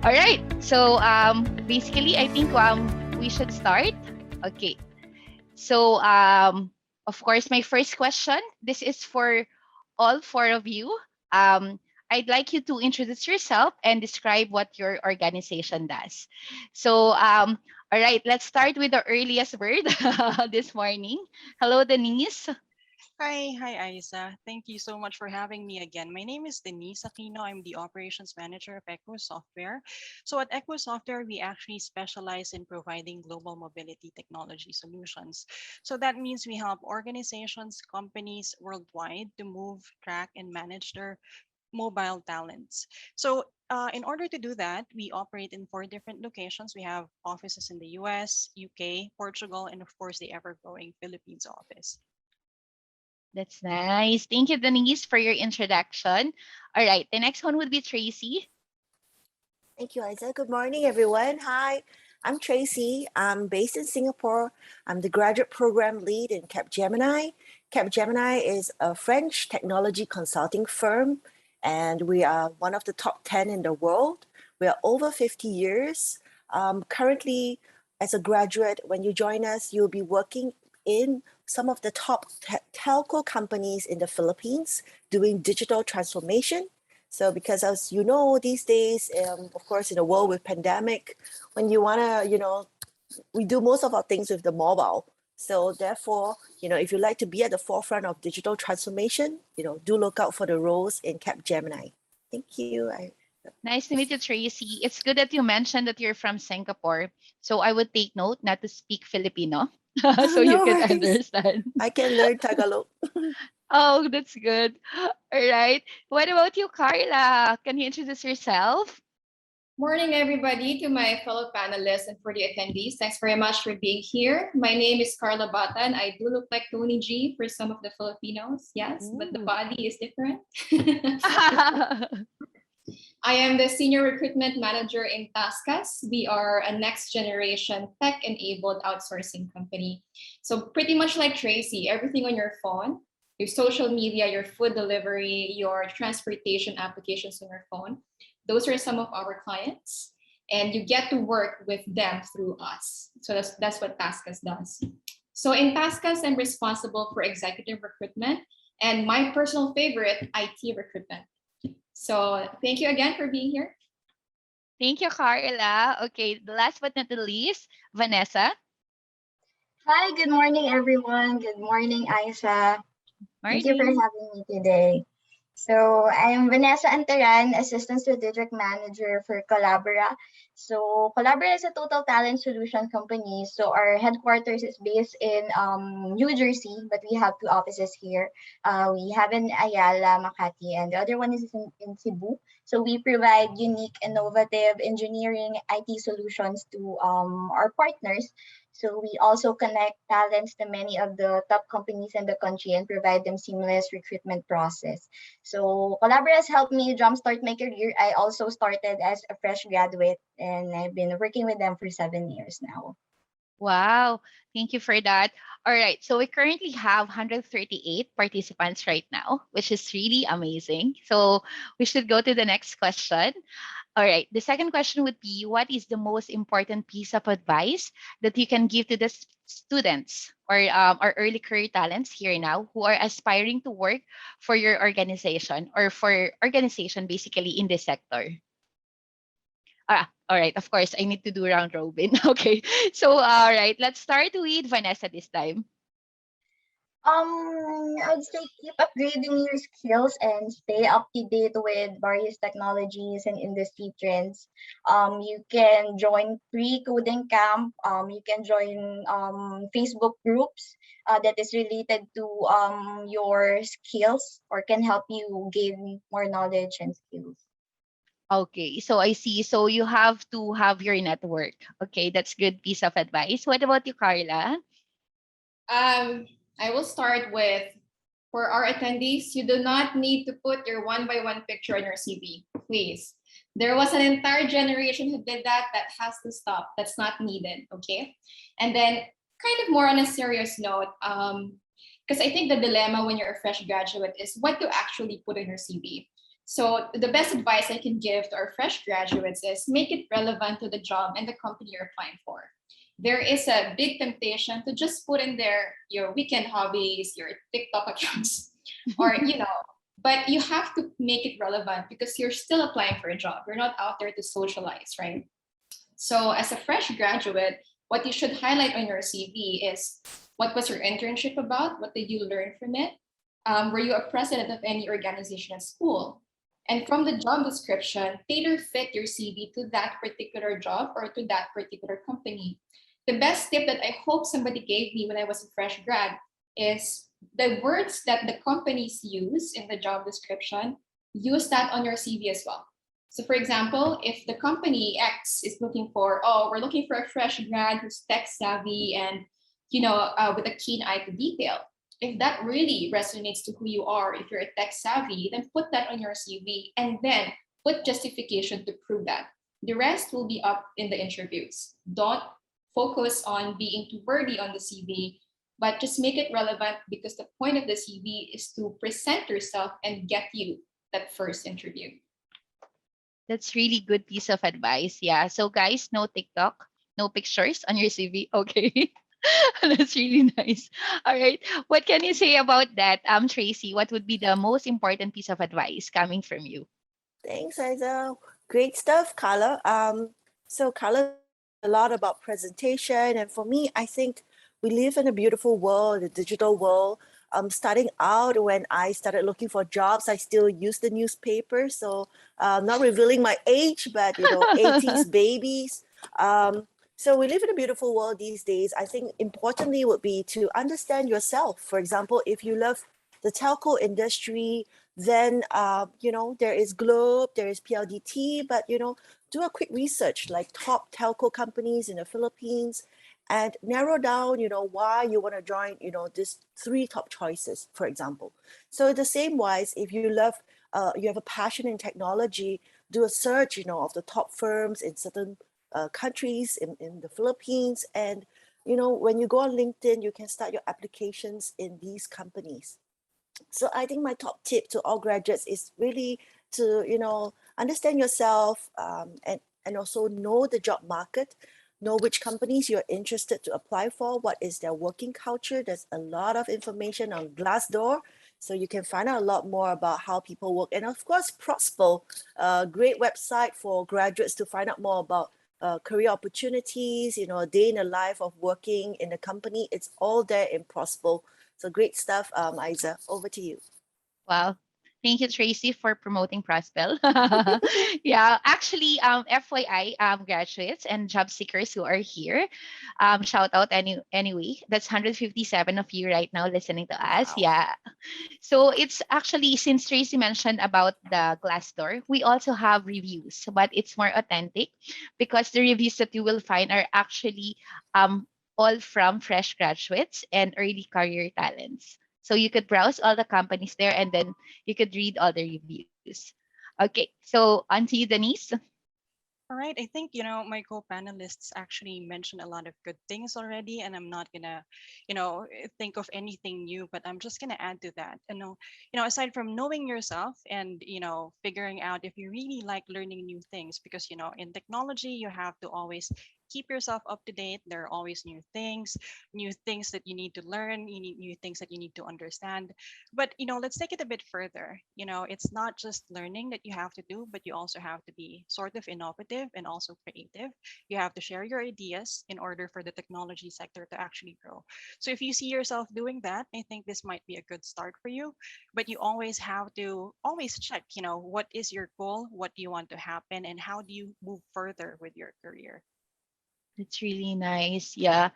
All right. So basically, I think we should start. Okay. So of course, my first question. This is for all four of you. I'd like you to introduce yourself and describe what your organization does. So all right, let's start with the earliest bird this morning. Hello, Denise. Hi, Isa. Thank you so much for having me again. My name is Denise Aquino. I'm the operations manager of Equus Software. So at Equus Software, we actually specialize in providing global mobility technology solutions. So that means we help organizations, companies worldwide to move, track, and manage their mobile talents. So in order to do that, we operate in 4 different locations. We have offices in the US, UK, Portugal, and of course the ever-growing Philippines office. That's nice. Thank you, Denise, for your introduction. All right, the next one would be Tracy. Thank you, Isa. Good morning, everyone. Hi, I'm Tracy. I'm based in Singapore. I'm the graduate program lead in Capgemini. Capgemini is a French technology consulting firm, and we are one of the top 10 in the world. We are over 50 years. Currently, as a graduate, when you join us, you'll be working in some of the top telco companies in the Philippines doing digital transformation. So because as you know, these days, of course, in a world with pandemic, when you want to, we do most of our things with the mobile. So therefore, if you like to be at the forefront of digital transformation, do look out for the roles in Capgemini. Thank you. Nice to meet you, Tracy. It's good that you mentioned that you're from Singapore. So I would take note not to speak Filipino Oh, so you no can worries. understand. I can learn Tagalog. Oh, that's good. All right. What about you, Carla? Can you introduce yourself? Morning, everybody, to my fellow panelists and for the attendees. Thanks very much for being here. My name is Carla Batan. I do look like Tony G for some of the Filipinos, yes, but the body is different. I am the Senior Recruitment Manager in TaskUs. We are a next generation tech-enabled outsourcing company. So pretty much like Tracy, everything on your phone, your social media, your food delivery, your transportation applications on your phone. Those are some of our clients. And you get to work with them through us. So that's what TaskUs does. So in TaskUs, I'm responsible for executive recruitment and my personal favorite, IT recruitment. So thank you again for being here. Thank you, Carla. Okay, the last but not the least, Vanessa. Hi, good morning, everyone. Good morning, Isa. Thank you for having me today. So I'm Vanessa Antaran, Assistant Strategic Manager for Collabera. So Collabera is a total talent solution company. So our headquarters is based in New Jersey, but we have 2 offices here. We have in Ayala, Makati, and the other one is in Cebu. So we provide unique, innovative engineering IT solutions to our partners. So we also connect talents to many of the top companies in the country and provide them seamless recruitment process. So Collabera has helped me jumpstart my career. I also started as a fresh graduate and I've been working with them for 7 years now. Wow, thank you for that. All right, so we currently have 138 participants right now, which is really amazing. So we should go to the next question. All right, the second question would be, what is the most important piece of advice that you can give to the students or our early career talents here now who are aspiring to work for your organization or for organization basically in this sector? All right, of course, I need to do round robin. Okay, so all right, let's start with Vanessa this time. I'd say keep upgrading your skills and stay up to date with various technologies and industry trends. You can join free coding camp. You can join Facebook groups that is related to your skills or can help you gain more knowledge and skills. Okay, so I see. So you have to have your network. Okay, that's good piece of advice. What about you, Carla? I will start with, for our attendees, you do not need to put your 1-by-1 picture on your CV, please. There was an entire generation who did that. That has to stop. That's not needed, okay? And then kind of more on a serious note, because I think the dilemma when you're a fresh graduate is what to actually put in your CV. So the best advice I can give to our fresh graduates is make it relevant to the job and the company you're applying for. There is a big temptation to just put in there your weekend hobbies, your TikTok accounts, or, but you have to make it relevant because you're still applying for a job. You're not out there to socialize, right? So as a fresh graduate, what you should highlight on your CV is what was your internship about? What did you learn from it? Were you a president of any organization at school? And from the job description, tailor fit your CV to that particular job or to that particular company. The best tip that I hope somebody gave me when I was a fresh grad is the words that the companies use in the job description, use that on your CV as well. So for example, if the company X is looking for, we're looking for a fresh grad who's tech savvy and, with a keen eye to detail. If that really resonates to who you are, if you're a tech savvy, then put that on your CV and then put justification to prove that. The rest will be up in the interviews. Don't focus on being too wordy on the CV, but just make it relevant because the point of the CV is to present yourself and get you that first interview. That's really good piece of advice. Yeah. So guys, no TikTok, no pictures on your CV. Okay. That's really nice. All right. What can you say about that, Tracy? What would be the most important piece of advice coming from you? Thanks, Isa. Great stuff, Carla. So Carla, a lot about presentation, and for me, I think we live in a beautiful world, a digital world. Starting out when I started looking for jobs, I still use the newspaper. So not revealing my age, but 80s babies. So we live in a beautiful world these days. I think importantly would be to understand yourself. For example, if you love the telco industry, then there is Globe, there is PLDT, but do a quick research like top telco companies in the Philippines and narrow down why you want to join these 3 top choices, for example. So the same wise, if you love you have a passion in technology, do a search of the top firms in certain countries in the Philippines, and when you go on LinkedIn, you can start your applications in these companies. So I think my top tip to all graduates is really to understand yourself, and also know the job market, know which companies you're interested to apply for, what is their working culture. There's a lot of information on Glassdoor, so you can find out a lot more about how people work. And of course, Prospo, a great website for graduates to find out more about career opportunities, a day in the life of working in a company. It's all there in Prospo. So great stuff, Isa. Over to you. Wow. Thank you, Tracy, for promoting Prospel. Yeah, actually, FYI, graduates and job seekers who are here, shout out anyway. That's 157 of you right now listening to us. Wow. Yeah. So it's actually, since Tracy mentioned about the Glassdoor, we also have reviews, but it's more authentic because the reviews that you will find are actually all from fresh graduates and early career talents. So you could browse all the companies there and then you could read all the reviews. Okay, so on to you, Denise. All right. I think, my co-panelists actually mentioned a lot of good things already, and I'm not gonna, think of anything new, but I'm just gonna add to that. And aside from knowing yourself and, figuring out if you really like learning new things, because, in technology, you have to always keep yourself up to date. There are always new things that you need to learn, you need new things that you need to understand. But let's take it a bit further. It's not just learning that you have to do, but you also have to be sort of innovative and also creative. You have to share your ideas in order for the technology sector to actually grow. So if you see yourself doing that, I think this might be a good start for you. But you always have to always check, what is your goal, what do you want to happen, and how do you move further with your career. That's really nice. Yeah.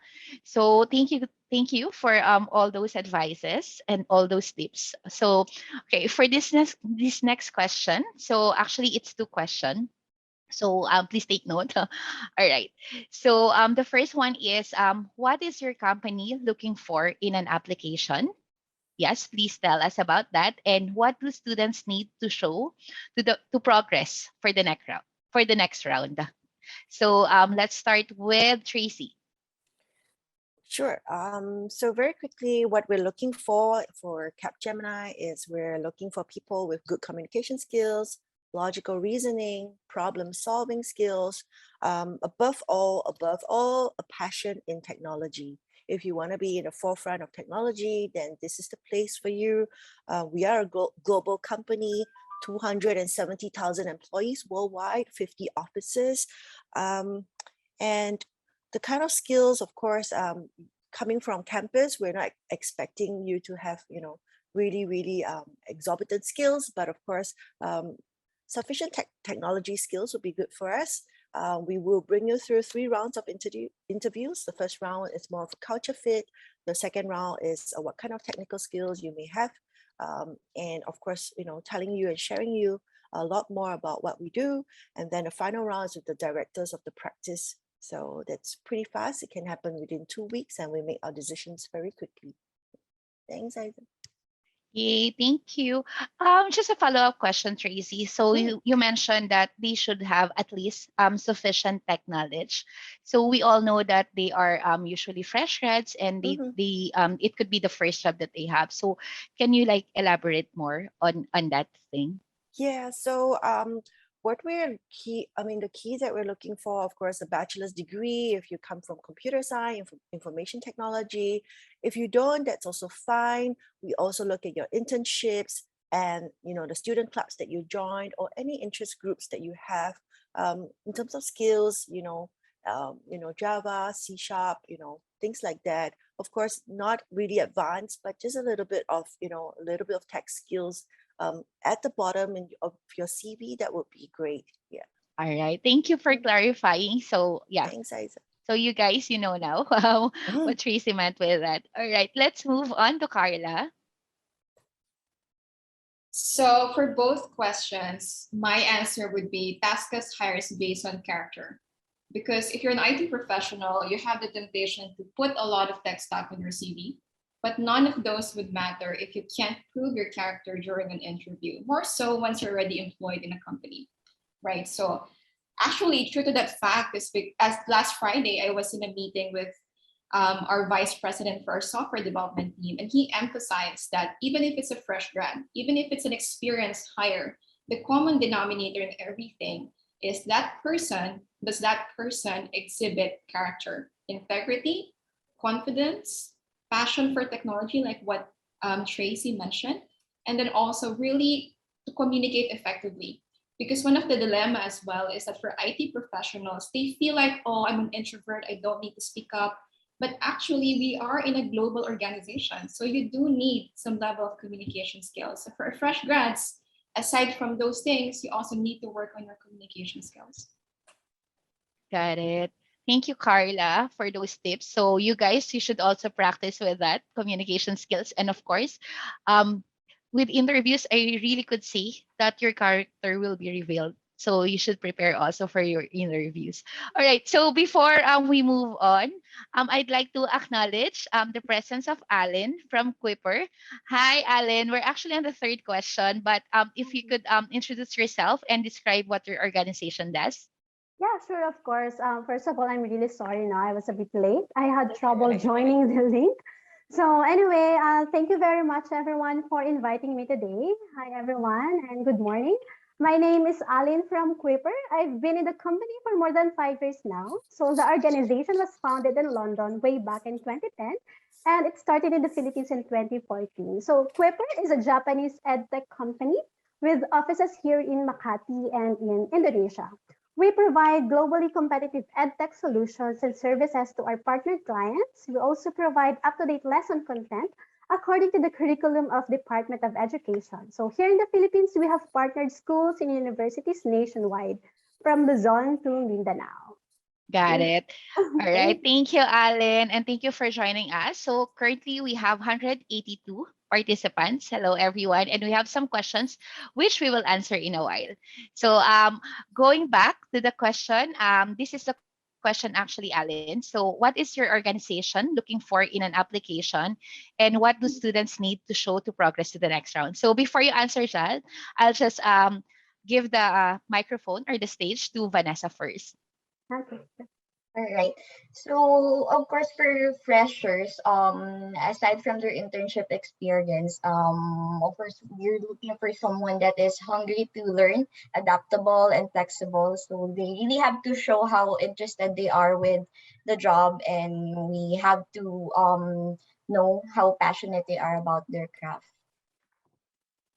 So thank you for all those advices and all those tips. So okay, for this next question. So actually it's 2 questions. So please take note. All right. So the first one is what is your company looking for in an application? Yes, please tell us about that. And what do students need to show to progress for the next round? For the next round. So let's start with Tracy. Sure. So very quickly, what we're looking for Capgemini is we're looking for people with good communication skills, logical reasoning, problem-solving skills. Above all, a passion in technology. If you want to be in the forefront of technology, then this is the place for you. We are a global company, 270,000 employees worldwide, 50 offices. And the kind of skills, of course, coming from campus, we're not expecting you to have, really exorbitant skills, but of course, sufficient technology skills would be good for us. We will bring you through 3 rounds of interviews. The first round is more of a culture fit. The second round is what kind of technical skills you may have. And of course, telling you and sharing you a lot more about what we do. And then the final round is with the directors of the practice. So that's pretty fast. It can happen within 2 weeks and we make our decisions very quickly. Thanks, Isa. Yay, thank you. Just a follow-up question, Tracy. So you mentioned that they should have at least sufficient tech knowledge. So we all know that they are usually fresh grads and they it could be the first job that they have. So can you like elaborate more on that thing? Yeah, so the keys that we're looking for, of course, a bachelor's degree, if you come from computer science, information technology. If you don't, that's also fine. We also look at your internships and, the student clubs that you joined or any interest groups that you have. In terms of skills, Java, C#, things like that. Of course, not really advanced, but just a little bit of tech skills at the bottom of your CV, that would be great. Yeah. All right. Thank you for clarifying. So yeah. Thanks, Isa. So you guys, you know now what Tracy meant with that. All right. Let's move on to Carla. So for both questions, my answer would be TaskUs hires based on character. Because if you're an IT professional, you have the temptation to put a lot of tech stack on your CV. But none of those would matter if you can't prove your character during an interview, more so once you're already employed in a company, right? So actually, true to that fact is as last Friday, I was in a meeting with our vice president for our software development team, and he emphasized that even if it's a fresh grad, even if it's an experienced hire, the common denominator in everything is does that person exhibit character, integrity, confidence, passion for technology, like what Tracy mentioned, and then also really to communicate effectively. Because one of the dilemma as well is that for IT professionals, they feel like, oh, I'm an introvert, I don't need to speak up. But actually, we are in a global organization, so you do need some level of communication skills. So for fresh grads, aside from those things, you also need to work on your communication skills. Got it. Thank you, Carla, for those tips. So you guys, you should also practice with that communication skills. And of course, with interviews, I really could see that your character will be revealed. So you should prepare also for your interviews. All right. So before we move on, I'd like to acknowledge the presence of Alan from Quipper. Hi, Alan. We're actually on the third question, but if you could introduce yourself and describe what your organization does. Yeah, sure, of course. First of all, I'm really sorry now. I was a bit late. I had trouble joining the link. So anyway, thank you very much, everyone, for inviting me today. Hi, everyone, and good morning. My name is Aline from Quipper. I've been in the company for more than 5 years now. So the organization was founded in London way back in 2010, and it started in the Philippines in 2014. So Quipper is a Japanese edtech company with offices here in Makati and in Indonesia. We provide globally competitive edtech solutions and services to our partner clients. We also provide up-to-date lesson content according to the curriculum of Department of Education. So here in the Philippines, we have partnered schools and universities nationwide, from Luzon to Mindanao. Got it. All right. Thank you, Alan, and thank you for joining us. So currently we have 182 participants. Hello, everyone. And we have some questions which we will answer in a while. So going back to the question, this is the question actually, Alan. So what is your organization looking for in an application, and what do students need to show to progress to the next round? So before you answer that, I'll just give the microphone or the stage to Vanessa first. Okay. All right. So of course for freshers, aside from their internship experience, of course you're looking for someone that is hungry to learn, adaptable and flexible. So they really have to show how interested they are with the job, and we have to know how passionate they are about their craft.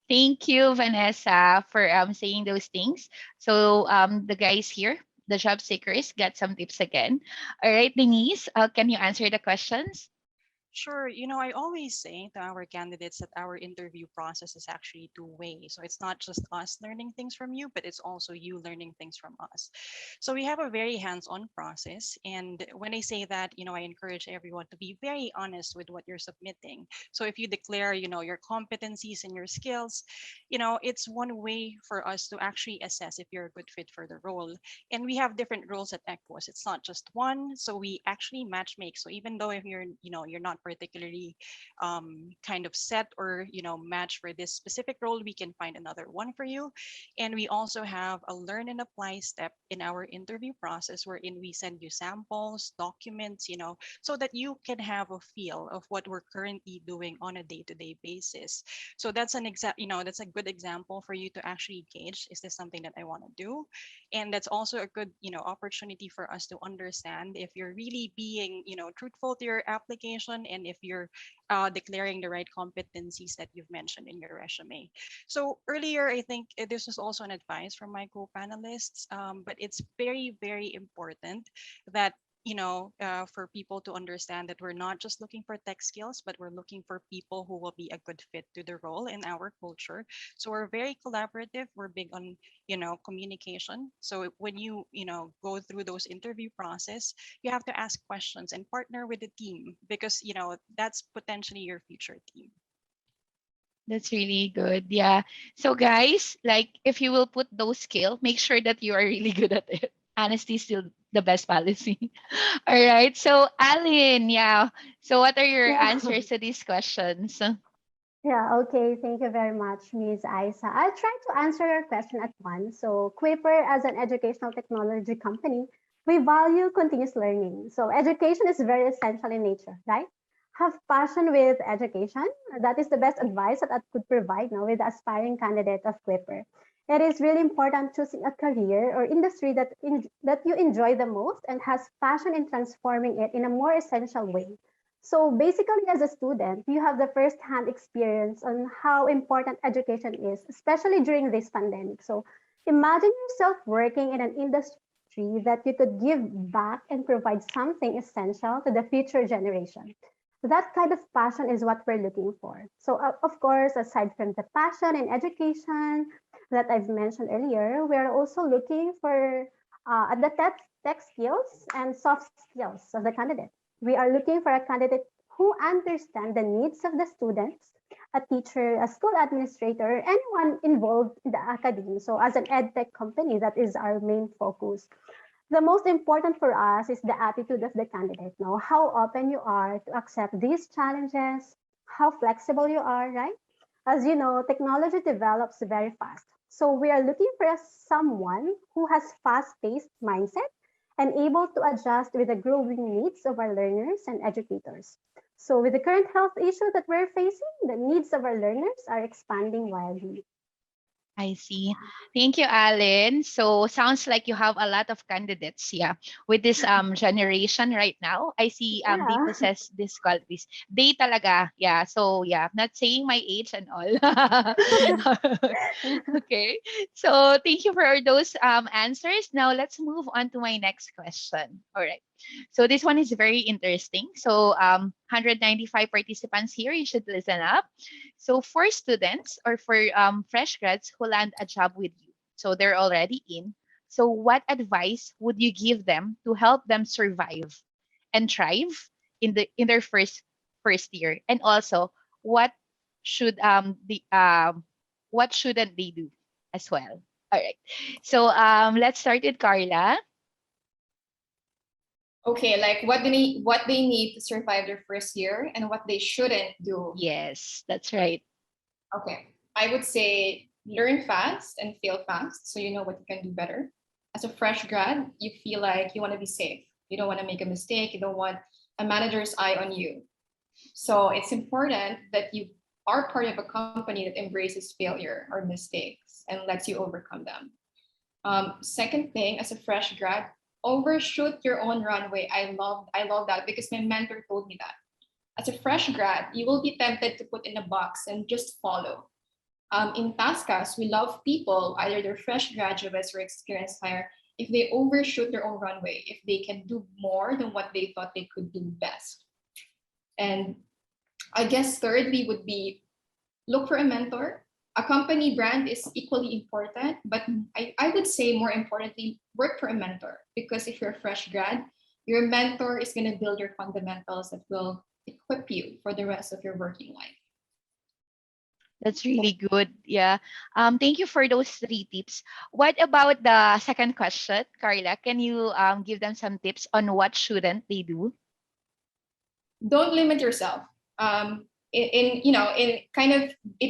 Thank you, Vanessa, for saying those things. So the guys here, the job seekers, got some tips again. All right, Denise, can you answer the questions? Sure. I always say to our candidates that our interview process is actually two-way. So it's not just us learning things from you, but it's also you learning things from us. So we have a very hands-on process. And when I say that, I encourage everyone to be very honest with what you're submitting. So if you declare, your competencies and your skills, it's one way for us to actually assess if you're a good fit for the role. And we have different roles at Equus. It's not just one. So we actually match make. So even though if you're not particularly kind of set or match for this specific role, we can find another one for you. And we also have a learn and apply step in our interview process wherein we send you samples, documents, so that you can have a feel of what we're currently doing on a day-to-day basis. So that's that's a good example for you to actually gauge, is this something that I want to do? And that's also a good opportunity for us to understand if you're really being truthful to your application, and if you're declaring the right competencies that you've mentioned in your resume. So earlier, I think this was also an advice from my co-panelists, but it's very, very important that for people to understand that we're not just looking for tech skills, but we're looking for people who will be a good fit to the role in our culture. So we're very collaborative. We're big on communication. So when you go through those interview process, you have to ask questions and partner with the team, because that's potentially your future team. That's really good. Yeah. So guys, like if you will put those skills, make sure that you are really good at it. Honesty is still the best policy. All right. So Aline, yeah. So what are your Yeah. answers to these questions? Yeah, okay. Thank you very much, Ms. Isa. I'll try to answer your question at once. So, Quipper, as an educational technology company, we value continuous learning. So, education is very essential in nature, right? Have passion with education. That is the best advice that I could provide now with the aspiring candidate of Quipper. It is really important choosing a career or industry that you enjoy the most and has passion in transforming it in a more essential way. So basically, as a student, you have the first-hand experience on how important education is, especially during this pandemic. So imagine yourself working in an industry that you could give back and provide something essential to the future generation. That kind of passion is what we're looking for. So of course, aside from the passion in education that I've mentioned earlier, we're also looking for at the tech skills and soft skills of the candidate. We are looking for a candidate who understands the needs of the students, a teacher, a school administrator, anyone involved in the academy. So as an edtech company, that is our main focus. The most important for us is the attitude of the candidate. Now, how open you are to accept these challenges, how flexible you are, right? As you know, technology develops very fast. So we are looking for someone who has fast-paced mindset and able to adjust with the growing needs of our learners and educators. So with the current health issue that we're facing, the needs of our learners are expanding wildly. I see. Thank you, Alan. So sounds like you have a lot of candidates, yeah. With this generation right now, I see they Yeah. possess these qualities. They talaga, yeah. So yeah, not saying my age and all. Okay. So thank you for those answers. Now let's move on to my next question. All right. So this one is very interesting. So 195 participants here, you should listen up. So for students or for fresh grads who land a job with you, so they're already in. So what advice would you give them to help them survive and thrive in their first year? And also, what should what shouldn't they do as well? All right. So let's start with Carla. Okay, like what they need to survive their first year and what they shouldn't do. Yes, that's right. Okay, I would say learn fast and fail fast so you know what you can do better. As a fresh grad, you feel like you want to be safe. You don't want to make a mistake. You don't want a manager's eye on you. So it's important that you are part of a company that embraces failure or mistakes and lets you overcome them. Second thing, as a fresh grad, overshoot your own runway. I love that because my mentor told me that. As a fresh grad, you will be tempted to put in a box and just follow. In TaskUs, we love people, either they're fresh graduates or experienced hire, if they overshoot their own runway, if they can do more than what they thought they could do best. And I guess thirdly would be look for a mentor. A company brand is equally important, but I would say more importantly, work for a mentor, because if you're a fresh grad, your mentor is going to build your fundamentals that will equip you for the rest of your working life. That's really good. Yeah. Thank you for those 3 tips. What about the second question, Carla? Can you give them some tips on what shouldn't they do? Don't limit yourself. It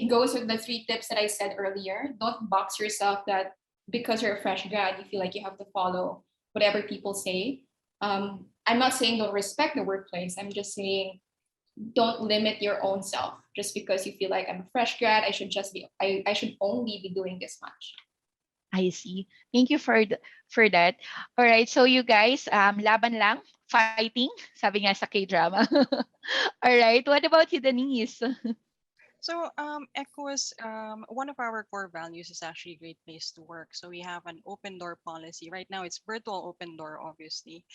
goes with the 3 tips that I said earlier. Don't box yourself that because you're a fresh grad, you feel like you have to follow whatever people say. I'm not saying don't respect the workplace. I'm just saying don't limit your own self just because you feel like I'm a fresh grad. I should only be doing this much. I see. Thank you for that. All right. So you guys, laban lang, fighting, sabi nga sa K-drama. All right. What about you, Denise? So, Equus, one of our core values is actually a great place to work. So we have an open door policy. Right now, it's virtual open door, obviously.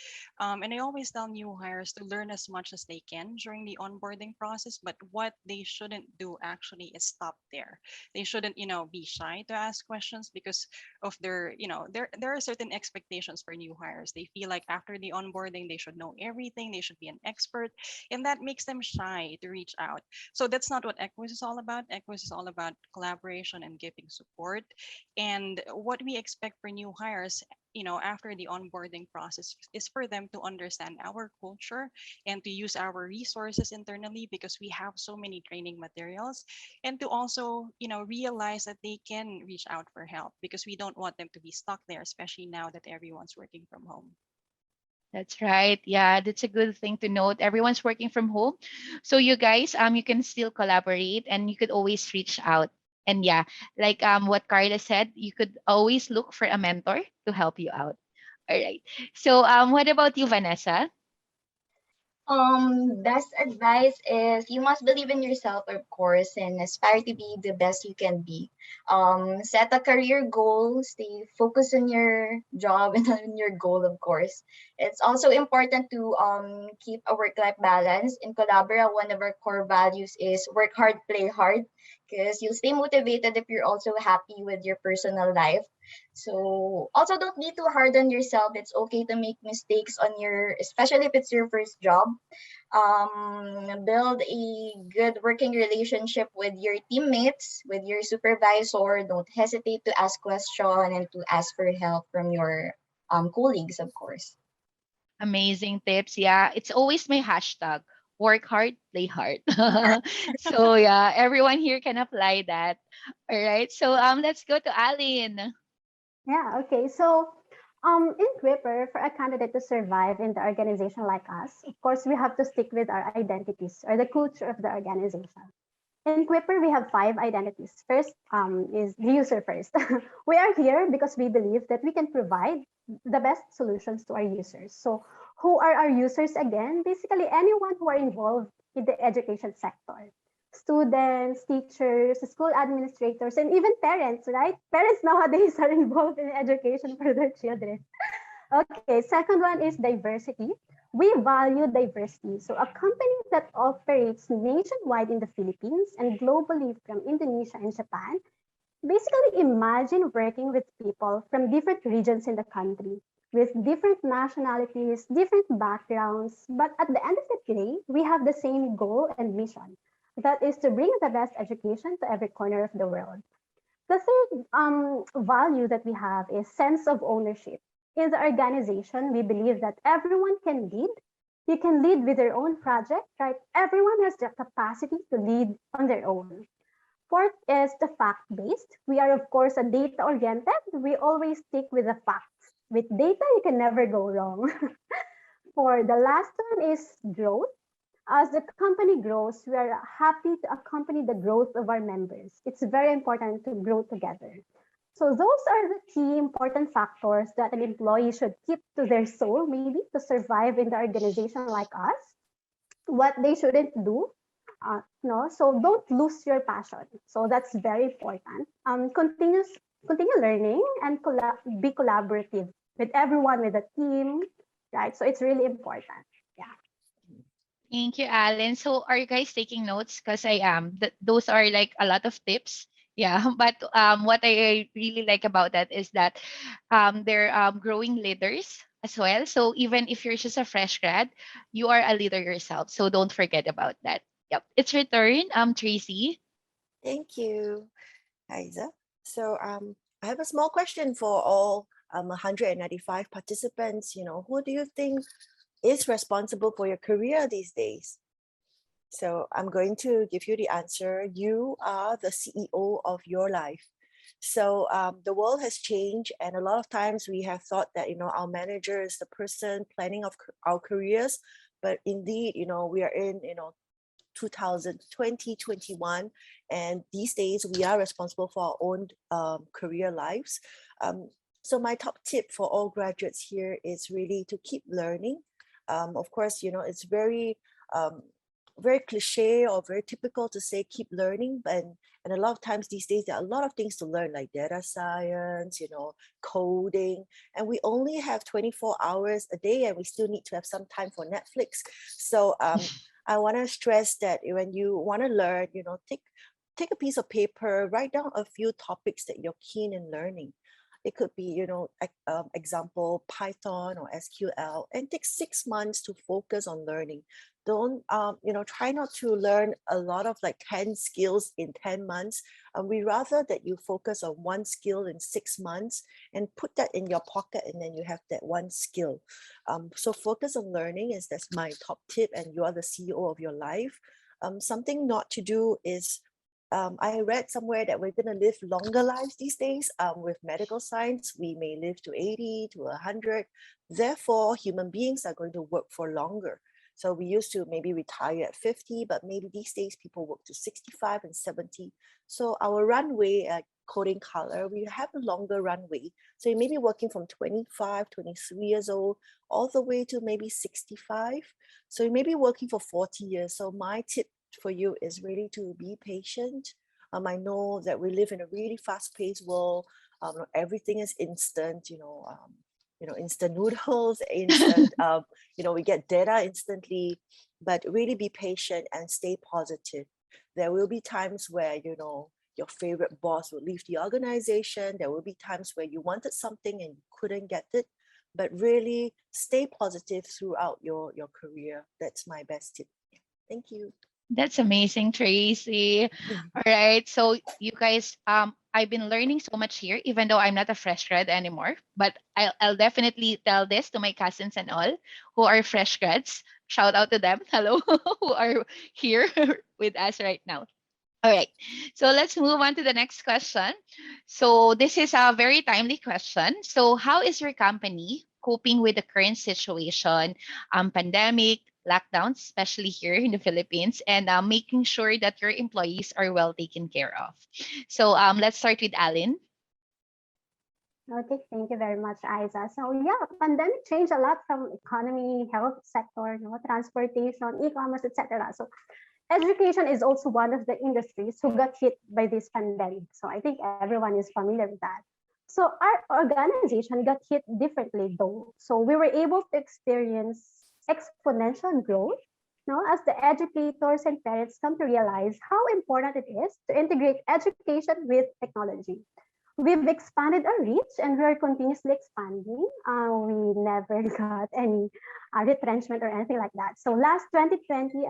And I always tell new hires to learn as much as they can during the onboarding process. But what they shouldn't do actually is stop there. They shouldn't, be shy to ask questions because of their, there are certain expectations for new hires. They feel like after the onboarding, they should know everything. They should be an expert, and that makes them shy to reach out. So that's not what Equus is all about. Equus is all about collaboration and giving support. And what we expect for new hires, after the onboarding process is for them to understand our culture and to use our resources internally because we have so many training materials, and to also, realize that they can reach out for help because we don't want them to be stuck there, especially now that everyone's working from home. That's right. Yeah, that's a good thing to note. Everyone's working from home. So you guys, you can still collaborate and you could always reach out. And yeah, like what Carla said, you could always look for a mentor to help you out. All right. So what about you, Vanessa? Best advice is you must believe in yourself, of course, and aspire to be the best you can be. Set a career goal, stay focused on your job and on your goal, of course. It's also important to keep a work-life balance. In Collabera, one of our core values is work hard, play hard, because you'll stay motivated if you're also happy with your personal life. So also don't be too hard on yourself. It's okay to make mistakes on especially if it's your first job. Build a good working relationship with your teammates, with your supervisor. Don't hesitate to ask questions and to ask for help from your colleagues, of course. Amazing tips. Yeah, it's always my hashtag. Work hard, play hard. So yeah, everyone here can apply that. All right. So let's go to Aline. Yeah, okay. So in Quipper, for a candidate to survive in the organization like us, of course, we have to stick with our identities or the culture of the organization. In Quipper, we have 5 identities. First is the user first. We are here because we believe that we can provide the best solutions to our users. So who are our users again? Basically, anyone who are involved in the education sector. Students, teachers, school administrators, and even parents, right? Parents nowadays are involved in education for their children. Okay, second one is diversity. We value diversity. So a company that operates nationwide in the Philippines and globally from Indonesia and Japan, basically imagine working with people from different regions in the country with different nationalities, different backgrounds. But at the end of the day, we have the same goal and mission. That is to bring the best education to every corner of the world. The third value that we have is sense of ownership. In the organization, we believe that everyone can lead. You can lead with your own project, right? Everyone has the capacity to lead on their own. Fourth is the fact-based. We are, of course, a data-oriented. We always stick with the facts. With data, you can never go wrong. for the last one is growth. As the company grows, we are happy to accompany the growth of our members. It's very important to grow together. So those are the key important factors that an employee should keep to their soul, maybe to survive in the organization like us. What they shouldn't do, no. So don't lose your passion. So that's very important. Continue learning and be collaborative with everyone, with the team, right? So it's really important. Yeah. Thank you, Alan. So are you guys taking notes? Because I am. Those are like a lot of tips. Yeah, but what I really like about that is that they're growing leaders as well. So even if you're just a fresh grad, you are a leader yourself. So don't forget about that. Yep, it's your turn, Tracy. Thank you, Isa. So I have a small question for all 195 participants. Who do you think is responsible for your career these days? So I'm going to give you the answer. You are the CEO of your life. So the world has changed, and a lot of times we have thought that our manager is the person planning of our careers, but indeed we are in 2020, 21, and these days we are responsible for our own career lives. So my top tip for all graduates here is really to keep learning. Of course, it's very cliche or very typical to say keep learning, and a lot of times these days there are a lot of things to learn, like data science, coding, and we only have 24 hours a day, and we still need to have some time for Netflix. So I want to stress that when you want to learn, take a piece of paper, write down a few topics that you're keen in learning. It could be, example, Python or SQL, and take 6 months to focus on learning. Don't, try not to learn a lot of like 10 skills in 10 months. We rather that you focus on one skill in 6 months and put that in your pocket, and then you have that one skill. So focus on learning that's my top tip, and you are the CEO of your life. Something not to do is, I read somewhere that we're going to live longer lives these days. With medical science, we may live to 80 to 100. Therefore, human beings are going to work for longer. So we used to maybe retire at 50, but maybe these days people work to 65 and 70. So our runway at Coding Color, we have a longer runway. So you may be working from 25, 23 years old, all the way to maybe 65. So you may be working for 40 years. So my tip for you is really to be patient. I know that we live in a really fast-paced world. Everything is instant, instant noodles, instant, we get data instantly, but really be patient and stay positive. There will be times where, your favorite boss will leave the organization. There will be times where you wanted something and you couldn't get it, but really stay positive throughout your career. That's my best tip. Thank you. That's amazing, Tracy. All right. So you guys, I've been learning so much here, even though I'm not a fresh grad anymore, but I'll definitely tell this to my cousins and all who are fresh grads. Shout out to them. Hello, who are here with us right now. All right. So let's move on to the next question. So this is a very timely question. So how is your company coping with the current situation, pandemic, lockdowns, especially here in the Philippines, and making sure that your employees are well taken care of? So let's start with Alan. Okay, thank you very much, Isa. So yeah, pandemic changed a lot from economy, health sector, transportation, e-commerce, etc. So education is also one of the industries who got hit by this pandemic. So I think everyone is familiar with that. So our organization got hit differently though. So we were able to experience exponential growth, as the educators and parents come to realize how important it is to integrate education with technology. We've expanded our reach and we are continuously expanding. We never got any retrenchment or anything like that. So last 2020,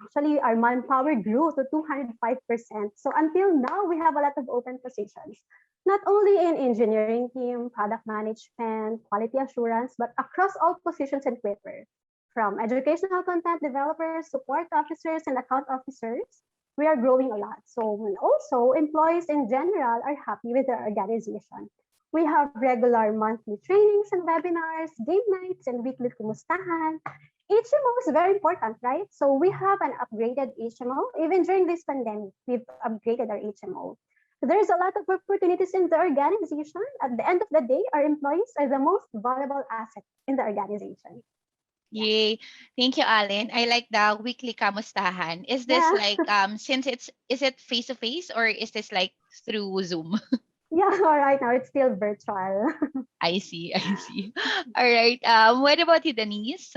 actually, our manpower grew to 205%. So until now, we have a lot of open positions, not only in engineering team, product management, quality assurance, but across all positions in Quipper, from educational content developers, support officers, and account officers. We are growing a lot. So also, employees in general are happy with their organization. We have regular monthly trainings and webinars, game nights, and weekly kumustahan. HMO is very important, right? So we have an upgraded HMO. Even during this pandemic, we've upgraded our HMO. There's a lot of opportunities in the organization. At the end of the day, our employees are the most valuable asset in the organization. Yay. Thank you, Allen. I like the weekly kamustahan. Is this Yeah. like since is it face to face or is this like through Zoom? Yeah, right now it's still virtual. I see, I see. All right. What about you, Denise?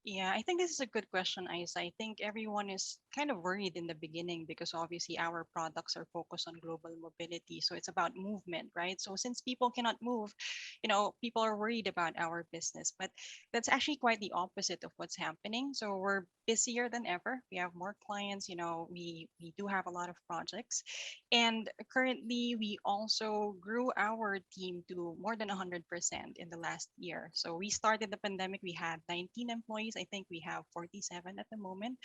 Yeah, I think this is a good question, Isa. I think everyone is kind of worried in the beginning because obviously our products are focused on global mobility. So it's about movement, right? So since people cannot move, people are worried about our business. But that's actually quite the opposite of what's happening. So we're busier than ever. We have more clients, we do have a lot of projects. And currently, we also grew our team to more than 100% in the last year. So we started the pandemic, we had 19 employees. I think we have 47 at the moment.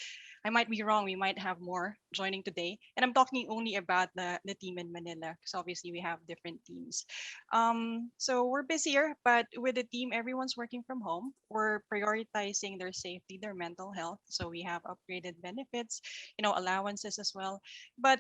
I might be wrong. We might have more joining today. And I'm talking only about the team in Manila because obviously we have different teams. So we're busier, but with the team, everyone's working from home. We're prioritizing their safety, their mental health. So we have upgraded benefits, allowances as well. But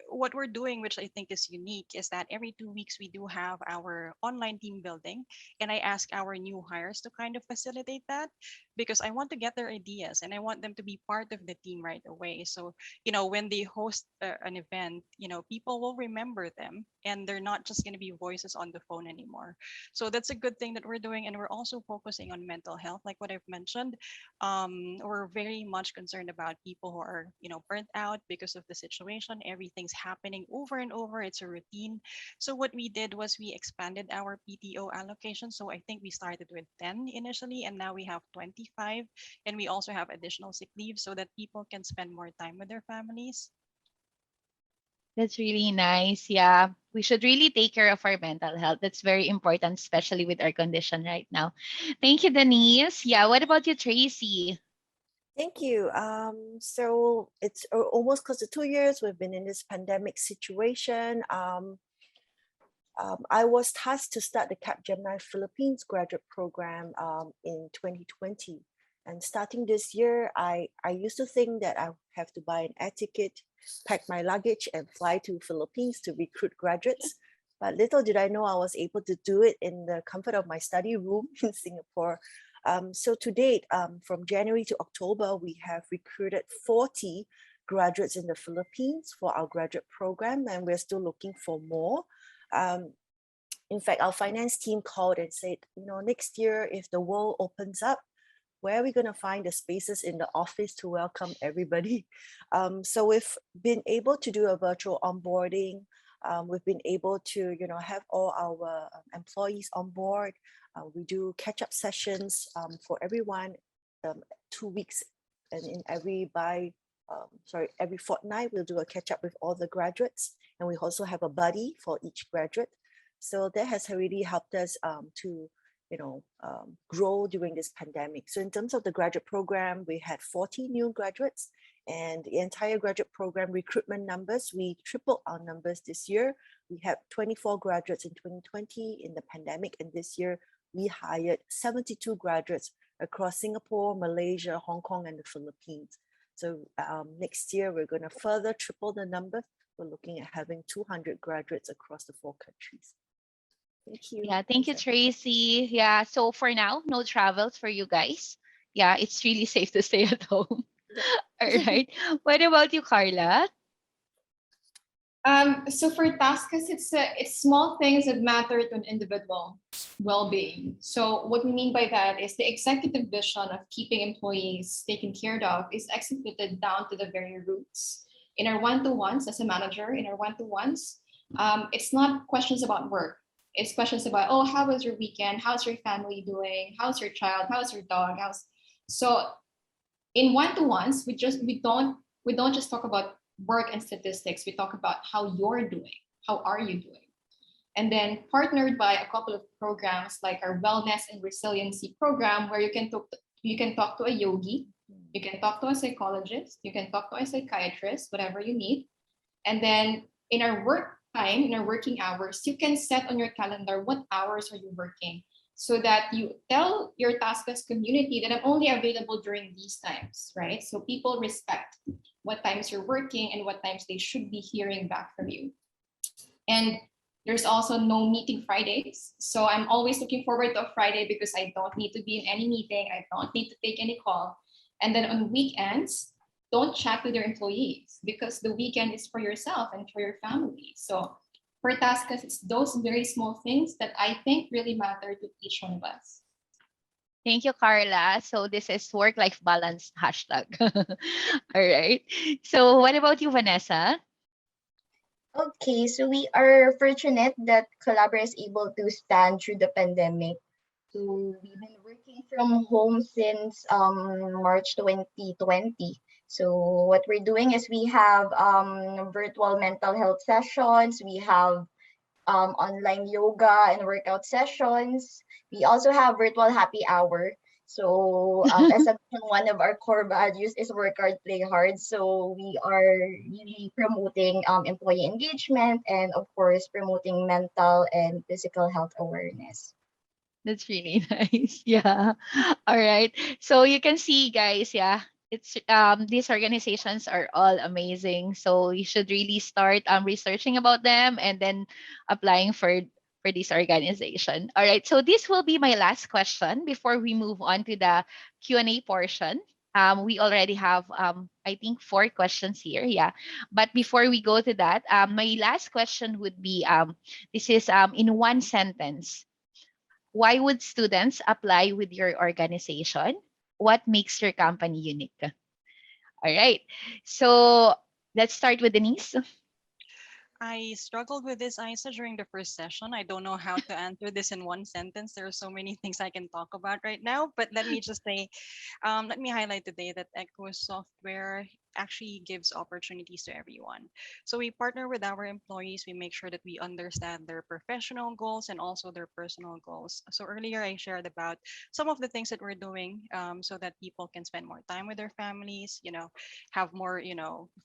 what we're doing, which I think is unique, is that every 2 weeks we do have our online team building, and I ask our new hires to kind of facilitate that because I want to get their ideas and I want them to be part of the team right away. So, when they host an event, people will remember them and they're not just going to be voices on the phone anymore. So that's a good thing that we're doing. And we're also focusing on mental health, like what I've mentioned. We're very much concerned about people who are, burnt out because of the situation. Everything's happening over and over. It's a routine. So what we did was we expanded our PTO allocation. So I think we started with 10 initially, and now we have 25. And we also have additional sick leave so that people can spend more time with their families. That's really nice. Yeah. We should really take care of our mental health. That's very important, especially with our condition right now. Thank you, Denise. Yeah. What about you, Tracy? Thank you. So it's almost close to 2 years. We've been in this pandemic situation. I was tasked to start the Capgemini Philippines graduate program in 2020. And starting this year, I used to think that I have to buy an air ticket, pack my luggage, and fly to Philippines to recruit graduates. But little did I know I was able to do it in the comfort of my study room in Singapore. So to date, from January to October, we have recruited 40 graduates in the Philippines for our graduate program, and we're still looking for more. In fact, our finance team called and said, next year, if the world opens up, where are we going to find the spaces in the office to welcome everybody? So we've been able to do a virtual onboarding. We've been able to, have all our employees on board. We do catch-up sessions for everyone 2 weeks, and every fortnight we'll do a catch-up with all the graduates, and we also have a buddy for each graduate. So that has really helped us to grow during this pandemic. So in terms of the graduate program, we had 40 new graduates, and the entire graduate program recruitment numbers, we tripled our numbers this year. We had 24 graduates in 2020 in the pandemic, and this year we hired 72 graduates across Singapore, Malaysia, Hong Kong, and the Philippines. So next year, we're going to further triple the number. We're looking at having 200 graduates across the 4 countries. Thank you. Yeah, thank you, Tracy. Yeah, so for now, no travels for you guys. Yeah, it's really safe to stay at home. All right. What about you, Carla? So for TaskUs, it's small things that matter to an individual well-being. So what we mean by that is the executive vision of keeping employees taken care of is executed down to the very roots. In our one-to-ones as a manager, it's not questions about work. It's questions about, oh, how was your weekend? How's your family doing? How's your child? How's your dog? So in one-to-ones, we don't just talk about work and statistics. We talk about how you're doing. How are you doing? And then partnered by a couple of programs like our wellness and resiliency program, where you can talk to a yogi, you can talk to a psychologist, you can talk to a psychiatrist, whatever you need. And then in our work time in our working hours, you can set on your calendar what hours are you working, so that you tell your TaskUs community that I'm only available during these times, right? So people respect what times you're working and what times they should be hearing back from you. And there's also no meeting Fridays. So I'm always looking forward to a Friday because I don't need to be in any meeting. I don't need to take any call. And then on weekends, don't chat with your employees because the weekend is for yourself and for your family. So for TaskUs, it's those very small things that I think really matter to each one of us. Thank you, Carla. So this is work-life balance hashtag. All right. So what about you, Vanessa? Okay, so we are fortunate that Collabera is able to stand through the pandemic. So we've been working from home since March 2020. So what we're doing is we have virtual mental health sessions, we have online yoga and workout sessions. We also have virtual happy hour. So as a one of our core values is work hard, play hard. So we are really promoting employee engagement and of course promoting mental and physical health awareness. That's really nice. Yeah. All right. So you can see, guys, yeah, it's these organizations are all amazing. So you should really start researching about them and then applying for this organization. All right. So this will be my last question before we move on to the Q&A portion. We already have I think 4 questions here. Yeah. But before we go to that, my last question would be this is in one sentence. Why would students apply with your organization? What makes your company unique? All right. So let's start with Denise. I struggled with this, Isa, during the first session. I don't know how to answer this in one sentence. There are so many things I can talk about right now, but let me just say, let me highlight today that Equus Software actually gives opportunities to everyone. So we partner with our employees. We make sure that we understand their professional goals and also their personal goals. So earlier I shared about some of the things that we're doing so that people can spend more time with their families, have more,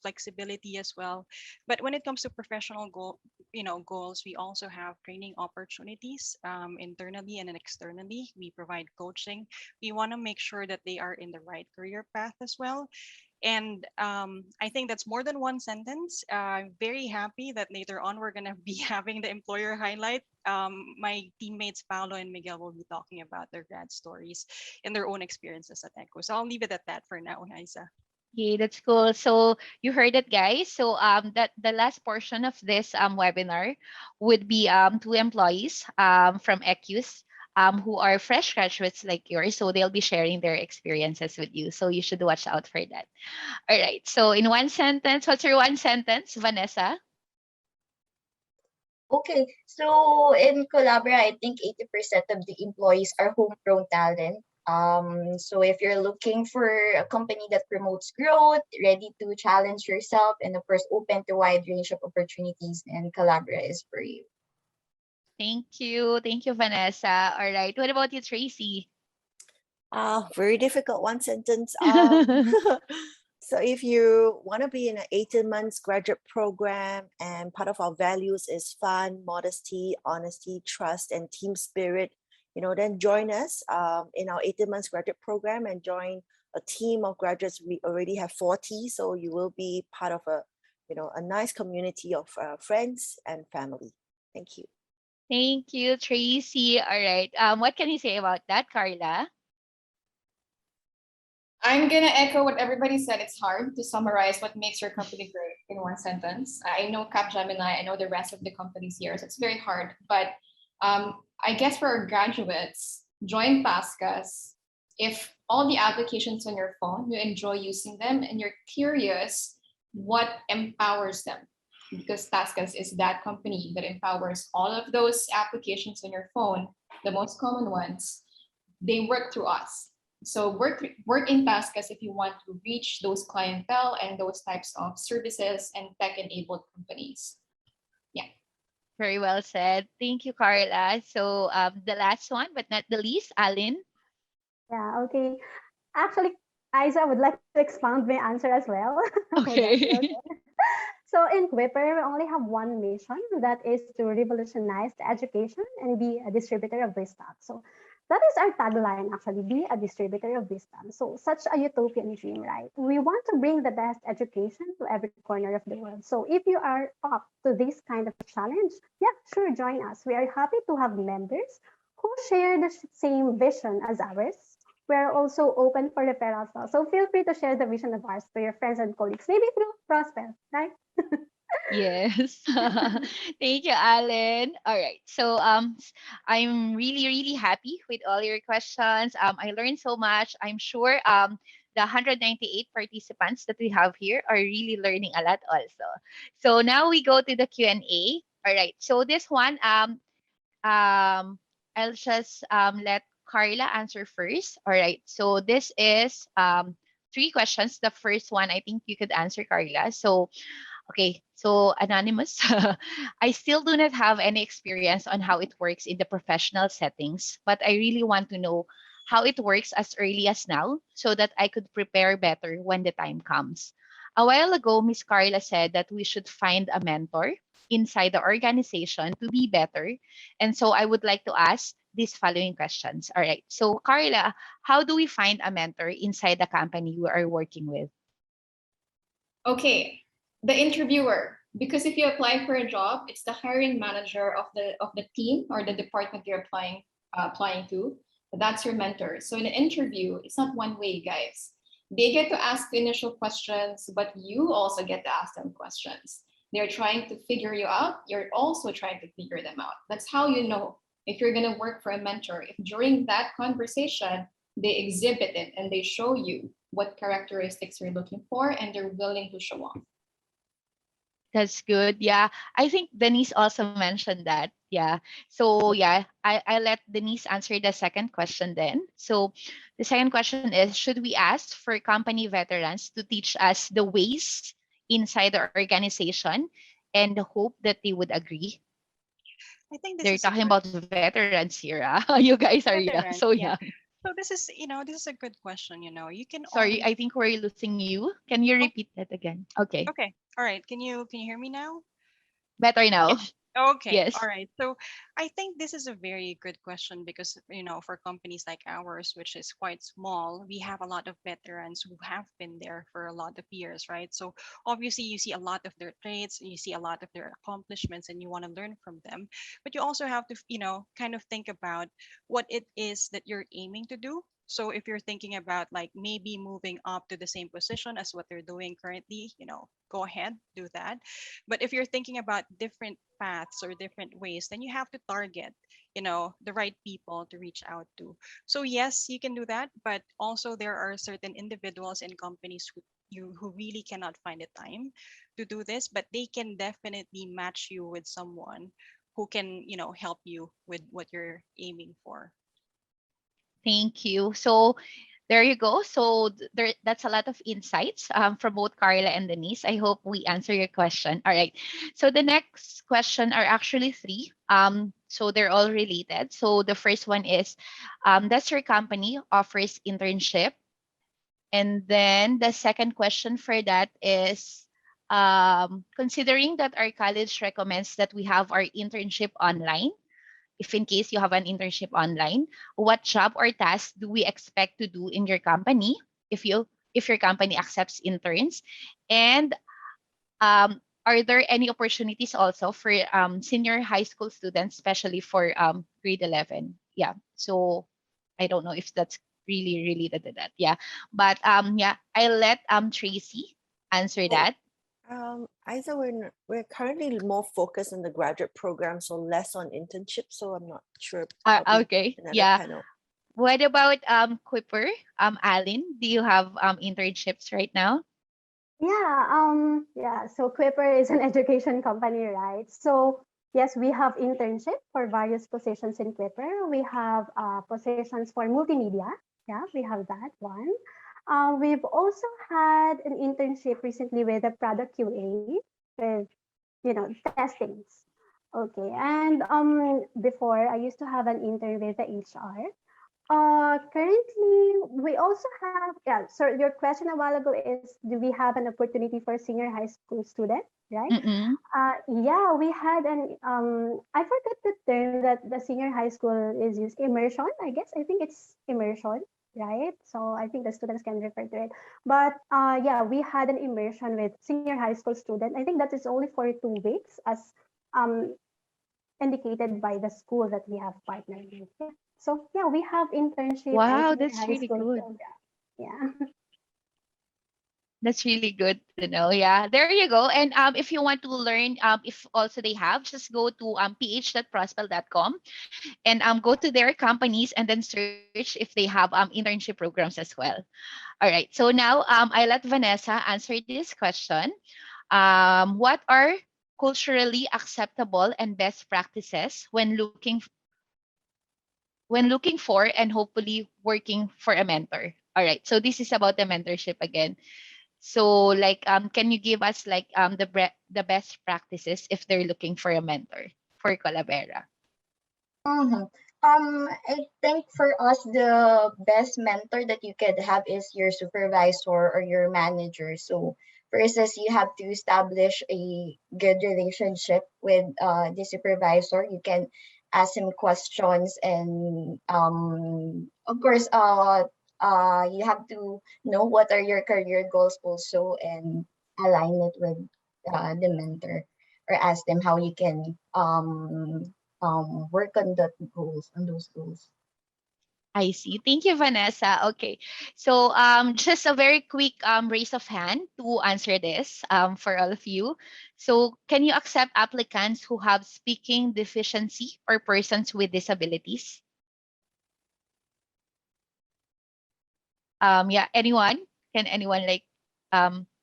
flexibility as well. But when it comes to professional goals, we also have training opportunities internally and externally. We provide coaching. We want to make sure that they are in the right career path as well. And I think that's more than one sentence. I'm very happy that later on we're going to be having the employer highlight. My teammates Paolo and Miguel will be talking about their grad stories and their own experiences at Echo. So I'll leave it at that for now, Isa. Okay, that's cool. So you heard it, guys. So that the last portion of this webinar would be 2 employees from Equus who are fresh graduates like yours. So they'll be sharing their experiences with you. So you should watch out for that. All right. So in one sentence, what's your one sentence, Vanessa? Okay, so in Collabera, I think 80% of the employees are homegrown talent. So if you're looking for a company that promotes growth, ready to challenge yourself, and of course open to wide range of opportunities, then Collabera is for you. Thank you. Thank you, Vanessa. All right. What about you, Tracy? Very difficult one sentence. So if you want to be in an 18 months graduate program and part of our values is fun, modesty, honesty, trust, and team spirit, then join us in our 18 months graduate program and join a team of graduates. We already have 40, so you will be part of a nice community of friends and family. Thank you. Thank you, Tracy. All right. What can you say about that, Carla? I'm gonna echo what everybody said. It's hard to summarize what makes your company great in one sentence. I know Capgemini, I know the rest of the companies here, so it's very hard. But I guess for our graduates, join TaskUs. If all the applications on your phone, you enjoy using them and you're curious what empowers them, because TaskUs is that company that empowers all of those applications on your phone, the most common ones, they work through us. So work in TaskUs if you want to reach those clientele and those types of services and tech-enabled companies. Yeah. Very well said. Thank you, Carla. So the last one, but not the least, Alin. Yeah, okay. Actually, Isa would like to expound my answer as well. Would that be Okay. okay? So in Quipper, we only have one mission, that is to revolutionize the education and be a distributor of wisdom. So that is our tagline, actually, be a distributor of wisdom. So such a utopian dream, right? We want to bring the best education to every corner of the world. So if you are up to this kind of challenge, yeah, sure, join us. We are happy to have members who share the same vision as ours. We're also open for referrals. So feel free to share the vision of ours to your friends and colleagues, maybe through Prosper, right? Yes. Thank you, Alan. All right. So I'm really happy with all your questions. I learned so much. I'm sure the 198 participants that we have here are really learning a lot also. So now we go to the Q&A. All right. So this one I'll just let Carla answer first. All right. So this is three questions. The first one I think you could answer, Carla. So okay, so anonymous. I still do not have any experience on how it works in the professional settings, but I really want to know how it works as early as now so that I could prepare better when the time comes. A while ago, Miss Carla said that we should find a mentor inside the organization to be better. And so I would like to ask these following questions. All right. So, Carla, how do we find a mentor inside the company we are working with? Okay, the interviewer, because if you apply for a job, it's the hiring manager of the team or the department you're applying to. That's your mentor. So in an interview, it's not one way, guys. They get to ask the initial questions, but you also get to ask them questions. They're trying to figure you out. You're also trying to figure them out. That's how you know if you're going to work for a mentor. If during that conversation, they exhibit it and they show you what characteristics you're looking for and they're willing to show off. That's good. Yeah. I think Denise also mentioned that. Yeah. So yeah, I let Denise answer the second question then. So the second question is, should we ask for company veterans to teach us the ways inside the organization and hope that they would agree? I think this They're is a talking good about veterans here. You guys are so veteran. young. Yeah. So this is, this is a good question. You can Sorry, always. I think we're losing you. Can you Oh, repeat that again? Okay. okay. All right. Can you hear me now? Better now. Okay, all Yes. right. So I think this is a very good question because, for companies like ours, which is quite small, we have a lot of veterans who have been there for a lot of years, right? So obviously, you see a lot of their traits, you see a lot of their accomplishments, and you want to learn from them. But you also have to, kind of think about what it is that you're aiming to do. So if you're thinking about like maybe moving up to the same position as what they're doing currently, go ahead, do that. But if you're thinking about different paths or different ways, then you have to target, the right people to reach out to. So yes, you can do that, but also there are certain individuals and companies who really cannot find the time to do this, but they can definitely match you with someone who can, help you with what you're aiming for. Thank you. So there you go. So that's a lot of insights from both Carla and Denise. I hope we answer your question. All right. So the next question are actually three. So they're all related. So the first one is, does your company offers internship? And then the second question for that is, considering that our college recommends that we have our internship online, if in case you have an internship online, what job or task do we expect to do in your company if your company accepts interns? And are there any opportunities also for senior high school students, especially for grade 11? Yeah. So I don't know if that's really related to that. Yeah. But yeah, I'll let Tracy answer Oh, that. Isa, we're currently more focused on the graduate program, so less on internship. So I'm not sure. Probably Okay. another Yeah. panel. What about Quipper? Alan, do you have internships right now? Yeah. So Quipper is an education company, right? So yes, we have internship for various positions in Quipper. We have positions for multimedia. Yeah, we have that one. We've also had an internship recently with a product QA with testings. Okay, and before I used to have an intern with the HR. Currently, we also have, yeah, so your question a while ago is, do we have an opportunity for senior high school student, right? Mm-mm. Yeah, we had I forgot the term that the senior high school is used, immersion, I guess. I think it's immersion, right? So I think the students can refer to it. But yeah, we had an immersion with senior high school student. I think that is only for 2 weeks as um, indicated by the school that we have partnered with. Yeah. So yeah, we have internship and Wow, senior that's high really school good. program. Yeah. That's really good to know. Yeah, there you go. And if you want to learn, if also they have, just go to ph.prospel.com and go to their companies and then search if they have internship programs as well. All right. So now I let Vanessa answer this question. What are culturally acceptable and best practices when looking for and hopefully working for a mentor? All right. So this is about the mentorship again. So like can you give us like the best practices if they're looking for a mentor for Collabera? Mhm. I think for us, the best mentor that you could have is your supervisor or your manager. So first is you have to establish a good relationship with the supervisor. You can ask him questions, and of course you have to know what are your career goals also, and align it with the mentor, or ask them how you can work on those goals. I see. Thank you, Vanessa. Okay. So just a very quick raise of hand to answer this for all of you. So can you accept applicants who have speaking deficiency or persons with disabilities? Yeah, anyone? Can anyone like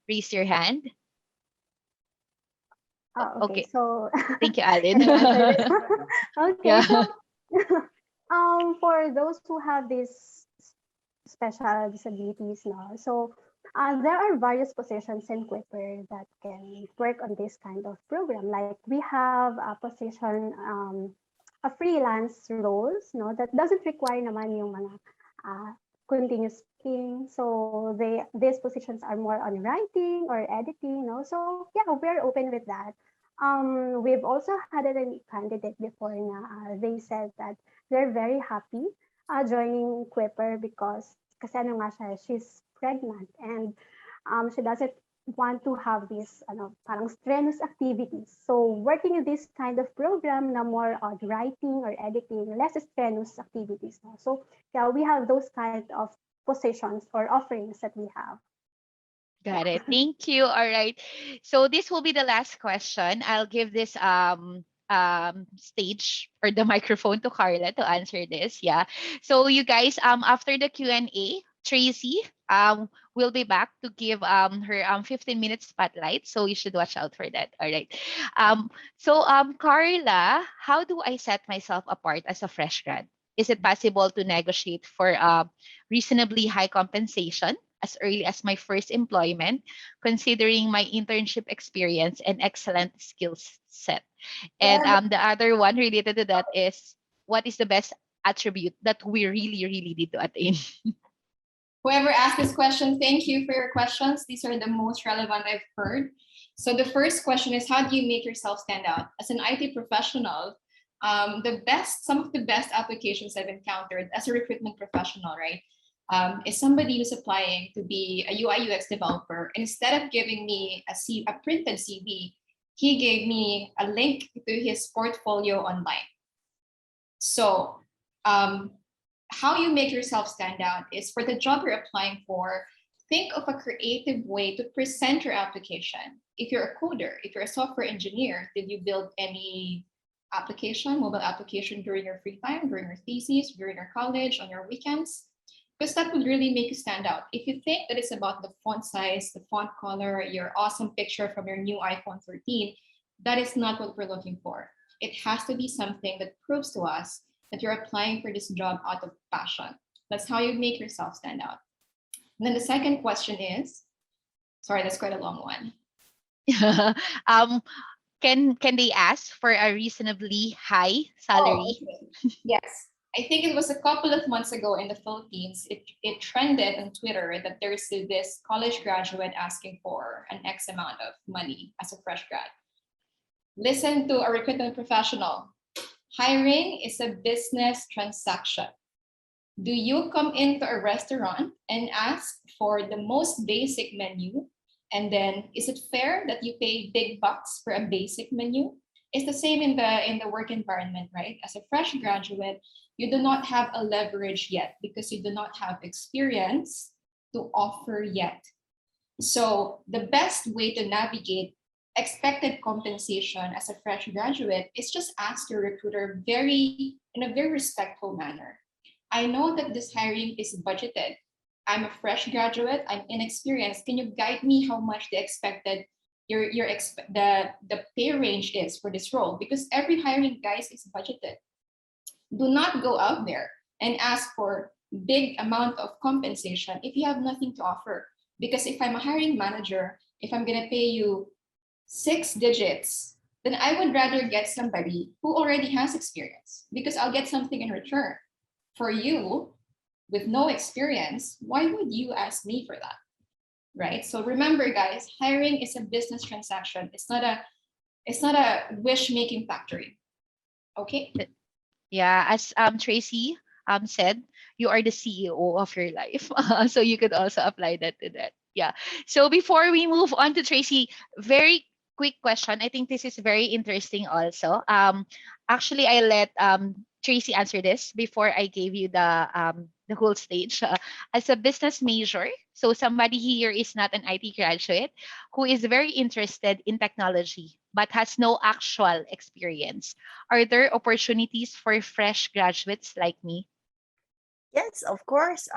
raise your hand? Okay, Okay. so Thank you, Alin. can I answer this? Okay, Yeah. so for those who have these special disabilities now, so there are various positions in Quipper that can work on this kind of program. Like we have a position, a freelance roles, no, that doesn't require naman yung mga uh, continuous speaking. So these positions are more on writing or editing, no. So yeah, we're open with that. We've also had a candidate before na they said that they're very happy joining Quipper because kasi ano nga siya, she's pregnant and she doesn't want to have these parang strenuous activities. So working in this kind of program na more on writing or editing, less strenuous activities. No? So yeah, we have those kind of positions or offerings that we have. Got it. Thank you. All right. So this will be the last question. I'll give this stage or the microphone to Carla to answer this. Yeah. So you guys after the Q&A, Tracy will be back to give her 15-minute spotlight. So you should watch out for that. All right. So Carla, how do I set myself apart as a fresh grad? Is it possible to negotiate for reasonably high compensation as early as my first employment, considering my internship experience and excellent skills set? And the other one related to that is, what is the best attribute that we really, really need to attain? Whoever asked this question, thank you for your questions. These are the most relevant I've heard. So the first question is, how do you make yourself stand out? As an IT professional, some of the best applications I've encountered as a recruitment professional, right, is somebody who's applying to be a UI UX developer. And instead of giving me a printed CV, he gave me a link to his portfolio online. So how you make yourself stand out is, for the job you're applying for, think of a creative way to present your application. If you're a coder, if you're a software engineer, did you build any mobile application during your free time, during your thesis, during your college, on your weekends? Because that would really make you stand out. If you think that it's about the font size, the font color, your awesome picture from your new iPhone 13, that is not what we're looking for. It has to be something that proves to us that you're applying for this job out of passion. That's how you make yourself stand out. And then the second question is, sorry, that's quite a long one. um, can they ask for a reasonably high salary? Okay. Yes. I think it was a couple of months ago in the Philippines, it trended on Twitter that there's this college graduate asking for an X amount of money as a fresh grad. Listen to a recruitment professional. Hiring is a business transaction. Do you come into a restaurant and ask for the most basic menu? And then is it fair that you pay big bucks for a basic menu? It's the same in the work environment, right? As a fresh graduate, you do not have a leverage yet because you do not have experience to offer yet. So the best way to navigate expected compensation as a fresh graduate is just ask your recruiter in a very respectful manner. I know that this hiring is budgeted. I'm a fresh graduate, I'm inexperienced. Can you guide me how much the expected the pay range is for this role? Because every hiring, guys, is budgeted. Do not go out there and ask for big amount of compensation if you have nothing to offer. Because if I'm a hiring manager, if I'm gonna pay you 6 digits, then I would rather get somebody who already has experience because I'll get something in return. For you, with no experience, why would you ask me for that? Right? So remember, guys, hiring is a business transaction. It's not a wish-making factory. Okay? Yeah, as Tracy said, you are the CEO of your life. So you could also apply that to that. Yeah. So before we move on to Tracy, very quick question. I think this is very interesting also. Actually, I let Tracy answer this before I gave you the whole stage. As a business major, so somebody here is not an IT graduate who is very interested in technology but has no actual experience. Are there opportunities for fresh graduates like me? Yes, of course.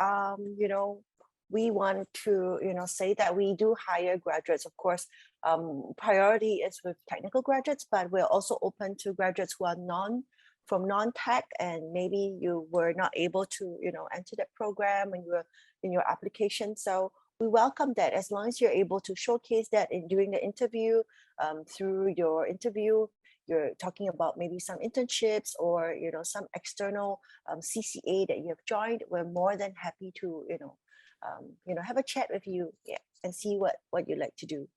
We want to, say that we do hire graduates. Of course, priority is with technical graduates, but we're also open to graduates who are from non-tech, and maybe you were not able to, enter that program when you were in your application. So we welcome that as long as you're able to showcase that during the interview. Through your interview, you're talking about maybe some internships or some external CCA that you have joined. We're more than happy to have a chat with you, and see what you'd like to do.